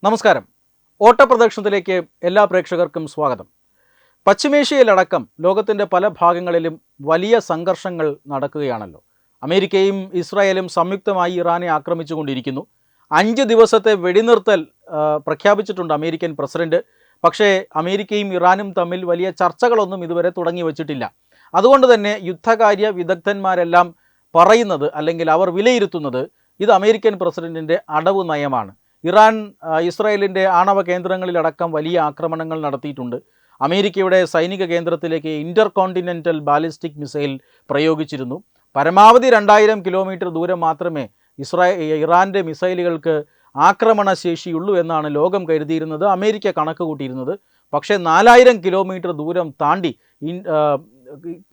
നമസ്കാരം. ഓട്ടപ്രദക്ഷിണത്തിലേക്ക് എല്ലാ പ്രേക്ഷകർക്കും സ്വാഗതം. പശ്ചിമേഷ്യയിലടക്കം ലോകത്തിൻ്റെ പല ഭാഗങ്ങളിലും വലിയ സംഘർഷങ്ങൾ നടക്കുകയാണല്ലോ. അമേരിക്കയും ഇസ്രായേലും സംയുക്തമായി ഇറാനെ ആക്രമിച്ചുകൊണ്ടിരിക്കുന്നു. 5 ദിവസത്തെ വെടിനിർത്തൽ പ്രഖ്യാപിച്ചിട്ടുണ്ട് അമേരിക്കൻ പ്രസിഡന്റ്. പക്ഷേ അമേരിക്കയും ഇറാനും തമ്മിൽ വലിയ ചർച്ചകളൊന്നും ഇതുവരെ തുടങ്ങി വച്ചിട്ടില്ല. അതുകൊണ്ട് തന്നെ യുദ്ധകാര്യ വിദഗ്ധന്മാരെല്ലാം പറയുന്നത്, അല്ലെങ്കിൽ അവർ വിലയിരുത്തുന്നത്, ഇത് അമേരിക്കൻ പ്രസിഡന്റിൻ്റെ അടവ് നയമാണ്. ഇറാൻ ഇസ്രായേലിൻ്റെ ആണവ കേന്ദ്രങ്ങളിലടക്കം വലിയ ആക്രമണങ്ങൾ നടത്തിയിട്ടുണ്ട്. അമേരിക്കയുടെ സൈനിക കേന്ദ്രത്തിലേക്ക് ഇൻ്റർകോണ്ടിനെൻ്റൽ ബാലിസ്റ്റിക് മിസൈൽ പ്രയോഗിച്ചിരുന്നു. പരമാവധി 2000 കിലോമീറ്റർ ദൂരം മാത്രമേ ഇറാൻ്റെ മിസൈലുകൾക്ക് ആക്രമണശേഷിയുള്ളൂ എന്നാണ് ലോകം കരുതിയിരുന്നത്, അമേരിക്ക കണക്ക് കൂട്ടിയിരുന്നത്. പക്ഷേ 4000 കിലോമീറ്റർ ദൂരം താണ്ടി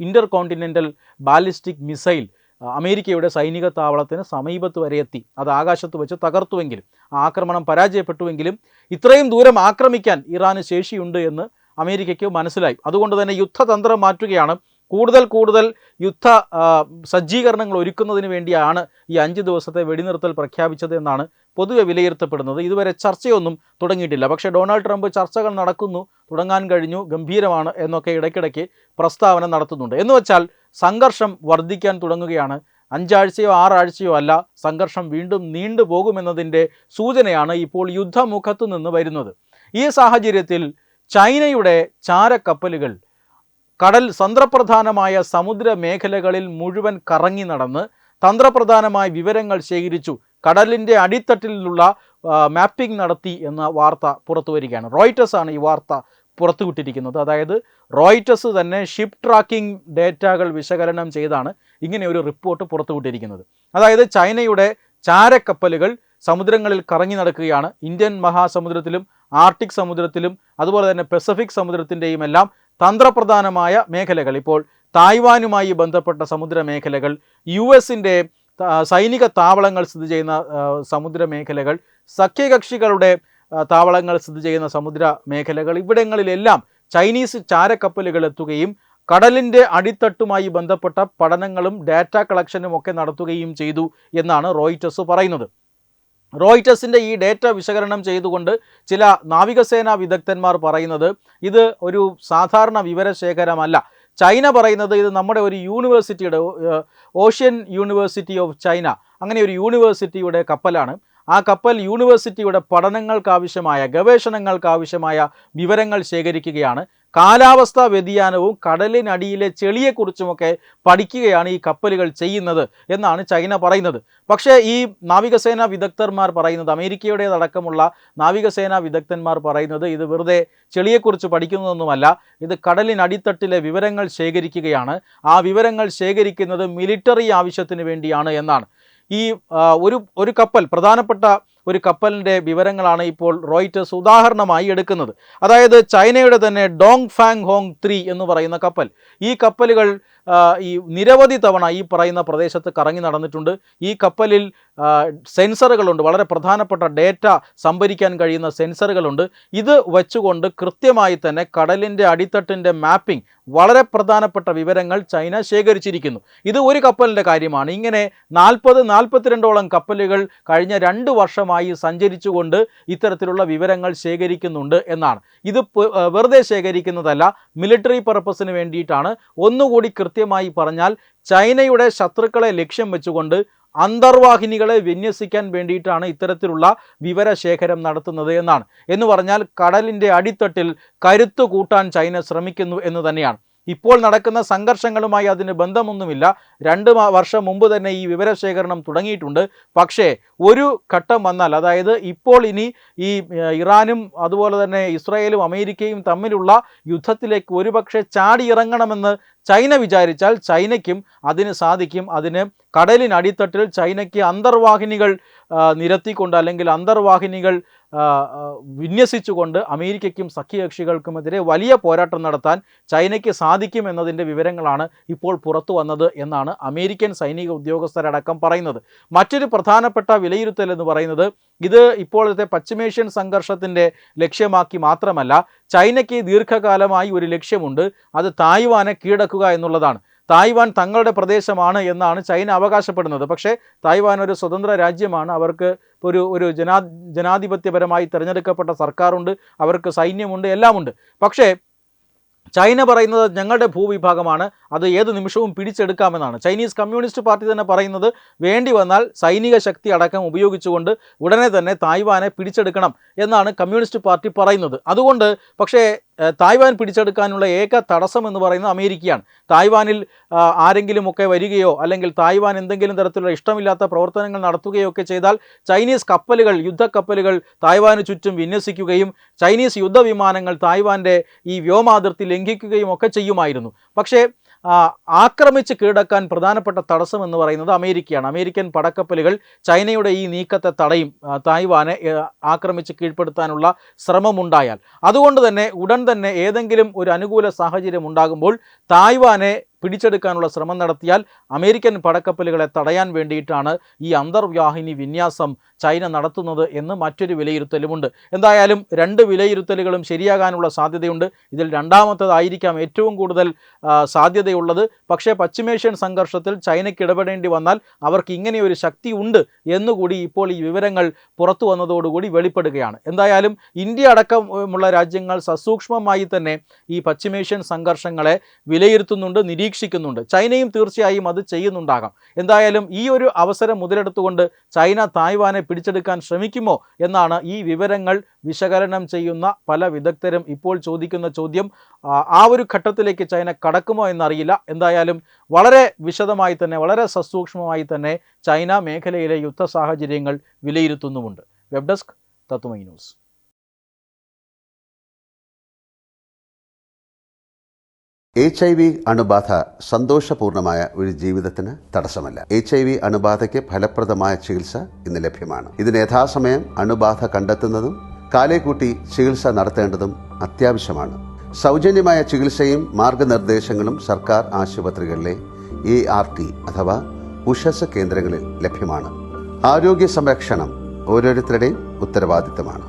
ഇൻ്റർകോണ്ടിനെൻ്റൽ ബാലിസ്റ്റിക് മിസൈൽ അമേരിക്കയുടെ സൈനിക താവളത്തിന് സമീപത്ത് വരെ എത്തി. അത് ആകാശത്ത് വെച്ച് തകർത്തുവെങ്കിലും, ആക്രമണം പരാജയപ്പെട്ടുവെങ്കിലും ഇത്രയും ദൂരം ആക്രമിക്കാൻ ഇറാന് ശേഷിയുണ്ട് എന്ന് അമേരിക്കയ്ക്ക് മനസ്സിലായി. അതുകൊണ്ട് തന്നെ യുദ്ധതന്ത്രം മാറ്റുകയാണ്. കൂടുതൽ യുദ്ധ സജ്ജീകരണങ്ങൾ ഒരുക്കുന്നതിന് വേണ്ടിയാണ് ഈ 5 ദിവസത്തെ വെടിനിർത്തൽ പ്രഖ്യാപിച്ചത് എന്നാണ് പൊതുവെ വിലയിരുത്തപ്പെടുന്നത്. ഇതുവരെ ചർച്ചയൊന്നും തുടങ്ങിയിട്ടില്ല. പക്ഷേ ഡൊണാൾഡ് ട്രംപ് ചർച്ചകൾ നടക്കുന്നു, തുടങ്ങാൻ കഴിഞ്ഞു, ഗംഭീരമാണ് എന്നൊക്കെ ഇടയ്ക്കിടയ്ക്ക് പ്രസ്താവന നടത്തുന്നുണ്ട്. എന്ന് വെച്ചാൽ സംഘർഷം വർദ്ധിക്കാൻ തുടങ്ങുകയാണ്. 5 ആഴ്ചയോ 6 ആഴ്ചയോ അല്ല, സംഘർഷം വീണ്ടും നീണ്ടുപോകുമെന്നതിൻ്റെ സൂചനയാണ് ഇപ്പോൾ യുദ്ധമുഖത്തു നിന്ന് വരുന്നത്. ഈ സാഹചര്യത്തിൽ ചൈനയുടെ ചാരക്കപ്പലുകൾ തന്ത്രപ്രധാനമായ സമുദ്ര മേഖലകളിൽ മുഴുവൻ കറങ്ങി നടന്ന് തന്ത്രപ്രധാനമായ വിവരങ്ങൾ ശേഖരിച്ചു, കടലിൻ്റെ അടിത്തട്ടിലുള്ള മാപ്പിംഗ് നടത്തി എന്ന വാർത്ത പുറത്തു വരികയാണ്. റോയിറ്റേഴ്സാണ് ഈ വാർത്ത പുറത്തുവിട്ടിരിക്കുന്നത്. അതായത് റോയിറ്റേഴ്സ് തന്നെ ഷിപ്പ് ട്രാക്കിംഗ് ഡേറ്റകൾ വിശകലനം ചെയ്താണ് ഇങ്ങനെ ഒരു റിപ്പോർട്ട് പുറത്തുവിട്ടിരിക്കുന്നത്. അതായത് ചൈനയുടെ ചാരക്കപ്പലുകൾ സമുദ്രങ്ങളിൽ കറങ്ങി നടക്കുകയാണ്. ഇന്ത്യൻ മഹാസമുദ്രത്തിലും ആർട്ടിക് സമുദ്രത്തിലും അതുപോലെ തന്നെ പസഫിക് സമുദ്രത്തിൻ്റെയും എല്ലാം തന്ത്രപ്രധാനമായ മേഖലകൾ, ഇപ്പോൾ തായ്വാനുമായി ബന്ധപ്പെട്ട സമുദ്ര മേഖലകൾ, US-ൻ്റെ സൈനിക താവളങ്ങൾ സ്ഥിതി ചെയ്യുന്ന സമുദ്ര മേഖലകൾ, സഖ്യകക്ഷികളുടെ താവളങ്ങൾ സ്ഥിതി ചെയ്യുന്ന സമുദ്ര മേഖലകൾ, ഇവിടങ്ങളിലെല്ലാം ചൈനീസ് ചാരക്കപ്പലുകൾ എത്തുകയും കടലിൻ്റെ അടിത്തട്ടുമായി ബന്ധപ്പെട്ട പഠനങ്ങളും ഡാറ്റ കളക്ഷനും ഒക്കെ നടത്തുകയും ചെയ്തു എന്നാണ് റോയിറ്റേഴ്സ് പറയുന്നത്. റോയിറ്റേഴ്സിൻ്റെ ഈ ഡേറ്റ വിശകലനം ചെയ്തുകൊണ്ട് ചില നാവികസേനാ വിദഗ്ധന്മാർ പറയുന്നത് ഇത് ഒരു സാധാരണ വിവരശേഖരമല്ല. ചൈന പറയുന്നത് ഇത് നമ്മുടെ ഒരു യൂണിവേഴ്സിറ്റിയുടെ, ഓഷ്യൻ യൂണിവേഴ്സിറ്റി ഓഫ് ചൈന, അങ്ങനെ ഒരു യൂണിവേഴ്സിറ്റിയുടെ കപ്പലാണ്. ആ കപ്പൽ യൂണിവേഴ്സിറ്റിയുടെ പഠനങ്ങൾക്കാവശ്യമായ, ഗവേഷണങ്ങൾക്കാവശ്യമായ വിവരങ്ങൾ ശേഖരിക്കുകയാണ്. കാലാവസ്ഥാ വ്യതിയാനവും കടലിനടിയിലെ ചെളിയെക്കുറിച്ചുമൊക്കെ പഠിക്കുകയാണ് ഈ കപ്പലുകൾ ചെയ്യുന്നത് എന്നാണ് ചൈന പറയുന്നത്. പക്ഷേ ഈ നാവികസേനാ വിദഗ്ധന്മാർ പറയുന്നത്, അമേരിക്കയുടേതടക്കമുള്ള നാവികസേനാ വിദഗ്ധന്മാർ പറയുന്നത് ഇത് വെറുതെ ചെളിയെക്കുറിച്ച് പഠിക്കുന്നതൊന്നുമല്ല, ഇത് കടലിനടിത്തട്ടിലെ വിവരങ്ങൾ ശേഖരിക്കുകയാണ്. ആ വിവരങ്ങൾ ശേഖരിക്കുന്നത് മിലിറ്ററി ആവശ്യത്തിന് വേണ്ടിയാണ് എന്നാണ്. ഈ ഒരു കപ്പൽ, പ്രധാനപ്പെട്ട ഒരു കപ്പലിൻ്റെ വിവരങ്ങളാണ് ഇപ്പോൾ റോയിറ്റേഴ്സ് ഉദാഹരണമായി എടുക്കുന്നത്. അതായത് ചൈനയുടെ തന്നെ ഡോങ് ഫാങ് ഹോങ് 3 എന്ന് പറയുന്ന കപ്പൽ, ഈ കപ്പലുകൾ ഈ നിരവധി തവണ ഈ പറയുന്ന പ്രദേശത്ത് കറങ്ങി നടന്നിട്ടുണ്ട്. ഈ കപ്പലിൽ സെൻസറുകളുണ്ട്, വളരെ പ്രധാനപ്പെട്ട ഡേറ്റ സംഭരിക്കാൻ കഴിയുന്ന സെൻസറുകളുണ്ട്. ഇത് വെച്ചുകൊണ്ട് കൃത്യമായി തന്നെ കടലിൻ്റെ അടിത്തട്ടിൻ്റെ മാപ്പിംഗ്, വളരെ പ്രധാനപ്പെട്ട വിവരങ്ങൾ ചൈന ശേഖരിച്ചിരിക്കുന്നു. ഇത് ഒരു കപ്പലിൻ്റെ കാര്യമാണ്. ഇങ്ങനെ 42ഓളം കപ്പലുകൾ കഴിഞ്ഞ 2 വർഷമായി സഞ്ചരിച്ചുകൊണ്ട് ഇത്തരത്തിലുള്ള വിവരങ്ങൾ ശേഖരിക്കുന്നുണ്ട് എന്നാണ്. ഇത് വെറുതെ ശേഖരിക്കുന്നതല്ല, മിലിറ്ററി പർപ്പസിന് വേണ്ടിയിട്ടാണ്. ഒന്നുകൂടി കൃത്യമായി പറഞ്ഞാൽ ചൈനയുടെ ശത്രുക്കളെ ലക്ഷ്യം വെച്ചുകൊണ്ട് അന്തർവാഹിനികളെ വിന്യസിക്കാൻ വേണ്ടിയിട്ടാണ് ഇത്തരത്തിലുള്ള വിവരശേഖരം നടത്തുന്നത് എന്നാണ്. എന്ന് പറഞ്ഞാൽ കടലിൻ്റെ അടിത്തട്ടിൽ കരുത്തു കൂട്ടാൻ ചൈന ശ്രമിക്കുന്നു എന്ന് തന്നെയാണ്. ഇപ്പോൾ നടക്കുന്ന സംഘർഷങ്ങളുമായി അതിന് ബന്ധമൊന്നുമില്ല. 2 വർഷം മുമ്പ് തന്നെ ഈ വിവരശേഖരണം തുടങ്ങിയിട്ടുണ്ട്. പക്ഷേ ഒരു ഘട്ടം വന്നാൽ, അതായത് ഇപ്പോൾ ഇനി ഈ ഇറാനും അതുപോലെ തന്നെ ഇസ്രായേലും അമേരിക്കയും തമ്മിലുള്ള യുദ്ധത്തിലേക്ക് ഒരുപക്ഷെ ചാടിയിറങ്ങണമെന്ന് ചൈന വിചാരിച്ചാൽ ചൈനയ്ക്കും അതിന് സാധിക്കും. അതിന് കടലിനടിത്തട്ടിൽ ചൈനയ്ക്ക് അന്തർവാഹിനികൾ നിരത്തിക്കൊണ്ട്, അല്ലെങ്കിൽ അന്തർവാഹിനികൾ വിന്യസിച്ചുകൊണ്ട് അമേരിക്കയ്ക്കും സഖ്യകക്ഷികൾക്കുമെതിരെ വലിയ പോരാട്ടം നടത്താൻ ചൈനയ്ക്ക് സാധിക്കും എന്നതിൻ്റെ വിവരങ്ങളാണ് ഇപ്പോൾ പുറത്തു വന്നത് എന്നാണ് അമേരിക്കൻ സൈനിക ഉദ്യോഗസ്ഥരടക്കം പറയുന്നത്. മറ്റൊരു പ്രധാനപ്പെട്ട വിലയിരുത്തൽ എന്ന് പറയുന്നത്, ഇത് ഇപ്പോഴത്തെ പശ്ചിമേഷ്യൻ സംഘർഷത്തിൻ്റെ ലക്ഷ്യമാക്കി മാത്രമല്ല, ചൈനയ്ക്ക് ദീർഘകാലമായി ഒരു ലക്ഷ്യമുണ്ട്, അത് തായ്വാനെ കീഴടക്കുക എന്നുള്ളതാണ്. തായ്വാൻ തങ്ങളുടെ പ്രദേശമാണ് എന്നാണ് ചൈന അവകാശപ്പെടുന്നത്. പക്ഷേ തായ്വാൻ ഒരു സ്വതന്ത്ര രാജ്യമാണ്, അവർക്ക് ഒരു ജനാധിപത്യപരമായി തിരഞ്ഞെടുക്കപ്പെട്ട സർക്കാരുണ്ട്, അവർക്ക് സൈന്യമുണ്ട്, എല്ലാമുണ്ട്. പക്ഷേ ചൈന പറയുന്നത് ഞങ്ങളുടെ ഭൂവിഭാഗമാണ്, അത് ഏത് നിമിഷവും പിടിച്ചെടുക്കാമെന്നാണ്. ചൈനീസ് കമ്മ്യൂണിസ്റ്റ് പാർട്ടി തന്നെ പറയുന്നത് വേണ്ടി വന്നാൽ സൈനിക ശക്തി അടക്കം ഉപയോഗിച്ചുകൊണ്ട് ഉടനെ തന്നെ തായ്വാനെ പിടിച്ചെടുക്കണം എന്നാണ് കമ്മ്യൂണിസ്റ്റ് പാർട്ടി പറയുന്നത്. അതുകൊണ്ട് പക്ഷേ തായ്വാൻ പിടിച്ചെടുക്കാനുള്ള ഏക തടസ്സം എന്ന് പറയുന്നത് അമേരിക്കയാണ്. തായ്വാനിൽ ആരെങ്കിലുമൊക്കെ വരികയോ അല്ലെങ്കിൽ തായ്വാൻ എന്തെങ്കിലും തരത്തിലുള്ള ഇഷ്ടമില്ലാത്ത പ്രവർത്തനങ്ങൾ നടത്തുകയോ ഒക്കെ ചെയ്താൽ ചൈനീസ് കപ്പലുകൾ, യുദ്ധക്കപ്പലുകൾ തായ്വാന് ചുറ്റും വിന്യസിക്കുകയും ചൈനീസ് യുദ്ധവിമാനങ്ങൾ തായ്വാൻ്റെ ഈ വ്യോമാതിർത്തി ലംഘിക്കുകയും ഒക്കെ ചെയ്യുമായിരുന്നു. പക്ഷേ ആക്രമിച്ച് കീഴടക്കാൻ പ്രധാനപ്പെട്ട തടസ്സം എന്ന് പറയുന്നത് അമേരിക്കയാണ്. അമേരിക്കൻ പടക്കപ്പലുകൾ ചൈനയുടെ ഈ നീക്കത്തെ തടയും, തായ്വാനെ ആക്രമിച്ച് കീഴ്പ്പെടുത്താനുള്ള ശ്രമമുണ്ടായാൽ. അതുകൊണ്ട് തന്നെ ഉടൻ തന്നെ ഏതെങ്കിലും ഒരു അനുകൂല സാഹചര്യം ഉണ്ടാകുമ്പോൾ തായ്വാനെ പിടിച്ചെടുക്കാനുള്ള ശ്രമം നടത്തിയാൽ അമേരിക്കൻ പടക്കപ്പലുകളെ തടയാൻ വേണ്ടിയിട്ടാണ് ഈ അന്തർവാഹിനി വിന്യാസം ചൈന നടത്തുന്നത് എന്ന് മറ്റൊരു വിലയിരുത്തലുമുണ്ട്. എന്തായാലും രണ്ട് വിലയിരുത്തലുകളും ശരിയാകാനുള്ള സാധ്യതയുണ്ട്. ഇതിൽ രണ്ടാമത്തേതായിരിക്കാം ഏറ്റവും കൂടുതൽ സാധ്യതയുള്ളത്. പക്ഷേ പശ്ചിമേഷ്യൻ സംഘർഷത്തിൽ ചൈനയ്ക്ക് ഇടപെടേണ്ടി വന്നാൽ അവർക്ക് ഇങ്ങനെയൊരു ശക്തി ഉണ്ട് എന്നുകൂടി ഇപ്പോൾ ഈ വിവരങ്ങൾ പുറത്തു വന്നതോടുകൂടി വെളിപ്പെടുകയാണ്. എന്തായാലും ഇന്ത്യ അടക്കമുള്ള രാജ്യങ്ങൾ സസൂക്ഷ്മമായി തന്നെ ഈ പശ്ചിമേഷ്യൻ സംഘർഷങ്ങളെ വിലയിരുത്തുന്നുണ്ട്, നിരീക്ഷിക്കുന്നുണ്ട്. ചൈനയും തീർച്ചയായും അത് ചെയ്യുന്നുണ്ടാകാം. എന്തായാലും ഈ ഒരു അവസരം മുതലെടുത്തുകൊണ്ട് ചൈന തായ്വാനെ പിടിച്ചെടുക്കാൻ ശ്രമിക്കുമോ എന്നാണ് ഈ വിവരങ്ങൾ വിശകലനം ചെയ്യുന്ന പല വിദഗ്ധരും ഇപ്പോൾ ചോദിക്കുന്ന ചോദ്യം. ആ ഒരു ഘട്ടത്തിലേക്ക് ചൈന കടക്കുമോ എന്നറിയില്ല. എന്തായാലും വളരെ വിശദമായി തന്നെ, വളരെ സസൂക്ഷ്മമായി തന്നെ ചൈന മേഖലയിലെ യുദ്ധ സാഹചര്യങ്ങൾ വിലയിരുത്തുന്നുമുണ്ട്. വെബ് ഡെസ്ക് തത്തുമൈ ന്യൂസ്. HIV അണുബാധ സന്തോഷപൂർണമായ ഒരു ജീവിതത്തിന് തടസ്സമല്ല. HIV അണുബാധയ്ക്ക് ഫലപ്രദമായ ചികിത്സ ഇന്ന് ലഭ്യമാണ്. ഇതിന് യഥാസമയം അണുബാധ കണ്ടെത്തുന്നതും കാലേക്കൂട്ടി ചികിത്സ നടത്തേണ്ടതും അത്യാവശ്യമാണ്. സൗജന്യമായ ചികിത്സയും മാർഗനിർദ്ദേശങ്ങളും സർക്കാർ ആശുപത്രികളിലെ ART അഥവാ ഉഷസ് കേന്ദ്രങ്ങളിൽ ലഭ്യമാണ്. ആരോഗ്യ സംരക്ഷണം ഓരോരുത്തരുടെയും ഉത്തരവാദിത്തമാണ്.